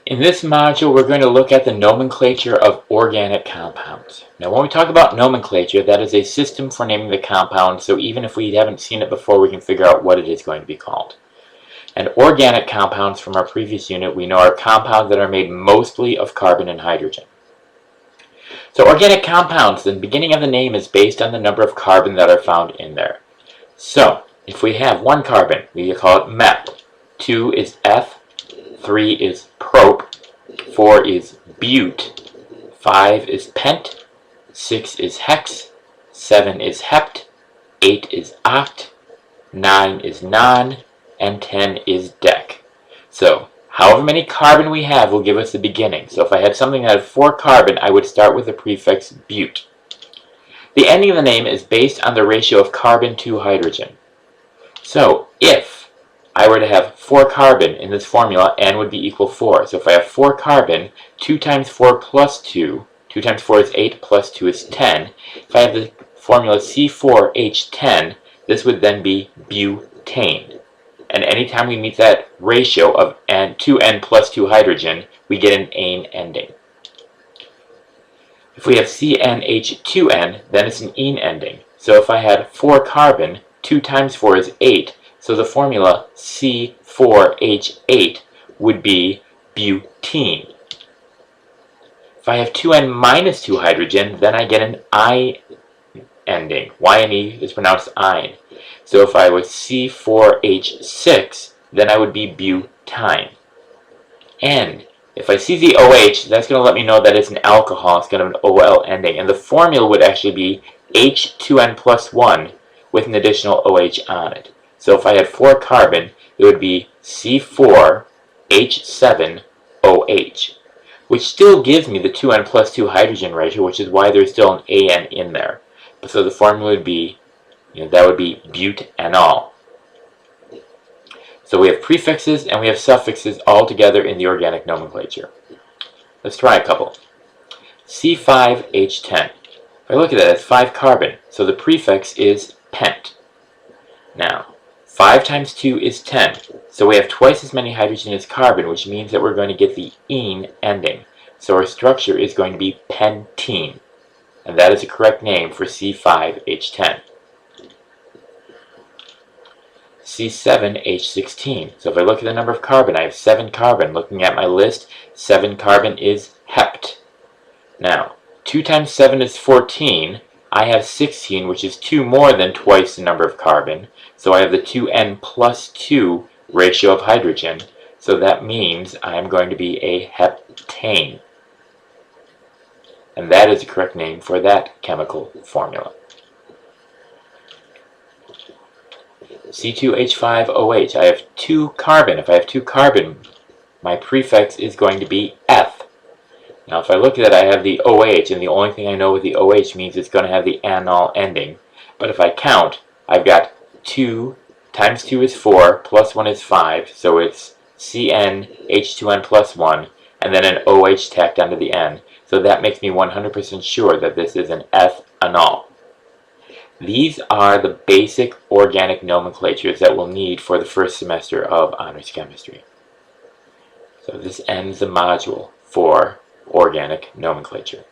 In this module, we're going to look at the nomenclature of organic compounds. Now, when we talk about nomenclature, that is a system for naming the compound, so even if we haven't seen it before, we can figure out what it is going to be called. And organic compounds from our previous unit, we know are compounds that are made mostly of carbon and hydrogen. So organic compounds, the beginning of the name is based on the number of carbon that are found in there. So, if we have 1 carbon, we call it meth. 2 is eth. 3 is prop, 4 is bute, 5 is pent, 6 is hex, 7 is hept, 8 is oct, 9 is non, and 10 is dec. So, however many carbon we have will give us the beginning. So if I had something that had 4 carbon, I would start with the prefix bute. The ending of the name is based on the ratio of carbon to hydrogen. So, if I were to have 4 carbon in this formula, N would be equal 4. So if I have 4 carbon, 2 times 4 plus 2, 2 times 4 is 8, plus 2 is 10. If I have the formula C4H10, this would then be butane. And anytime we meet that ratio of 2N plus 2 hydrogen, we get an ane ending. If we have CnH2n, then it's an ene ending. So if I had 4 carbon, 2 times 4 is 8, so the formula C4H8 would be butene. If I have 2N minus 2 hydrogen, then I get an I ending. YNE is pronounced ine. So if I was C4H6, then I would be butyne. And if I see the OH, that's going to let me know that it's an alcohol. It's going to have an OL ending. And the formula would actually be H2N plus 1 with an additional OH on it. So if I had 4 carbon, it would be C4H7OH, which still gives me the 2N plus 2 hydrogen ratio, which is why there's still an AN in there. So the formula would be, that would be butanol. So we have prefixes and we have suffixes all together in the organic nomenclature. Let's try a couple. C5H10. If I look at that, it's 5 carbon, so the prefix is pent. Now, 5 times 2 is 10, so we have twice as many hydrogen as carbon, which means that we're going to get the ene ending. So our structure is going to be pentene, and that is the correct name for C5H10. C7H16. So if I look at the number of carbon, I have 7 carbon. Looking at my list, 7 carbon is hept. Now, 2 times 7 is 14. I have 16, which is 2 more than twice the number of carbon. So I have the 2N plus 2 ratio of hydrogen. So that means I'm going to be a heptane. And that is the correct name for that chemical formula. C2H5OH. I have 2 carbon. If I have 2 carbon, my prefix is going to be eth. Now if I look at it, I have the OH, and the only thing I know with the OH means it's going to have the anol ending. But if I count, I've got 2 times 2 is 4, plus 1 is 5, so it's CnH2n plus 1, and then an OH tacked onto the N. So that makes me 100% sure that this is an ethanol. These are the basic organic nomenclatures that we'll need for the first semester of honors chemistry. So this ends the module for organic nomenclature.